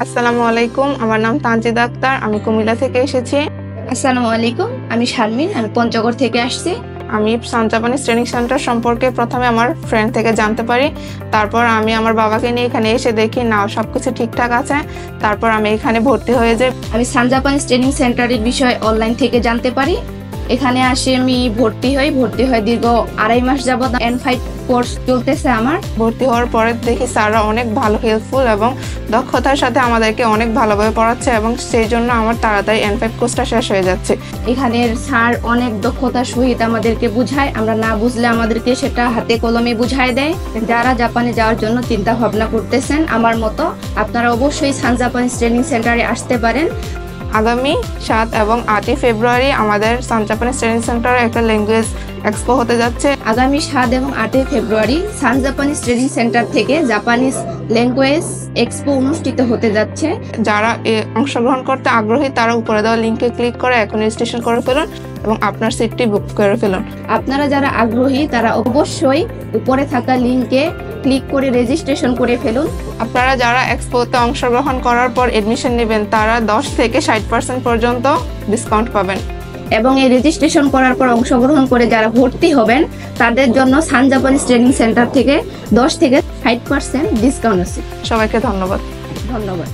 আসসালামু আলাইকুম, আমার নাম তানজিদ আক্তার, আমি কুমিল্লা থেকে এসেছি। আসসালামু আলাইকুম, আমি শারমিন, আমি পঞ্চগড় থেকে আসছি। আমি সান জাপানিজ ট্রেনিং সেন্টার সম্পর্কে প্রথমে আমার ফ্রেন্ড থেকে জানতে পারি। তারপর আমি আমার বাবাকে নিয়ে এখানে এসে দেখি না সবকিছু ঠিকঠাক আছে। তারপর আমি এখানে ভর্তি হয়ে যাই। আমি সান জাপানিজ ট্রেনিং সেন্টারের বিষয়ে অনলাইন থেকে জানতে পারি। এখানে আসে আমি ভর্তি হই দীর্ঘ 2.5 মাস যাবত N5 কোর্স চলতেছে আমার। ভর্তি হওয়ার পরে দেখি স্যাররা অনেক ভালো হেল্পফুল এবং দক্ষতার সাথে আমাদেরকে অনেক ভালোভাবে পড়াচ্ছে এবং সেই জন্য আমার তাড়াতাড়ি N5 কোর্সটা শেষ হয়ে যাচ্ছে। এখানের স্যার অনেক দক্ষতার সহিত আমাদেরকে বুঝায়, আমরা না বুঝলে আমাদেরকে সেটা হাতে কলমে বুঝায় দেয়। যারা জাপানে যাওয়ার জন্য চিন্তা ভাবনা করতেছেন আমার মতো, আপনারা অবশ্যই সান জাপানিজ ট্রেনিং সেন্টারে আসতে পারেন। আগামী 7 এবং 8 ফেব্রুয়ারি আমাদের সান জাপানিজ ট্রেনিং সেন্টারে একটা ল্যাঙ্গুয়েজ এক্সপো হতে যাচ্ছে। আগামী 7 এবং 8 ফেব্রুয়ারি সান জাপানিজ ট্রেনিং সেন্টার থেকে জাপানিজ ল্যাঙ্গুয়েজ এক্সপো অনুষ্ঠিত হতে যাচ্ছে। যারা অংশগ্রহণ করতে আগ্রহী তারা উপরে দেওয়া লিঙ্কে ক্লিক করে এখন রেজিস্ট্রেশন করে ফেলুন এবং আপনার সিটটি বুক করে ফেলুন। আপনারা যারা আগ্রহী তারা অবশ্যই উপরে থাকা লিঙ্কে ক্লিক করে রেজিস্ট্রেশন করে ফেলুন। আপনারা যারা এক্সপোতে অংশগ্রহণ করার পর এডমিশন নেবেন তারা 10 থেকে 60% পর্যন্ত ডিসকাউন্ট পাবেন। এবং এই রেজিস্ট্রেশন করার পর অংশগ্রহণ করে যারা ভর্তি হবেন তাদের জন্য সান জাপানিজ ট্রেনিং সেন্টার থেকে 10 থেকে 60% ডিসকাউন্ট আছে। সবাইকে ধন্যবাদ। ধন্যবাদ।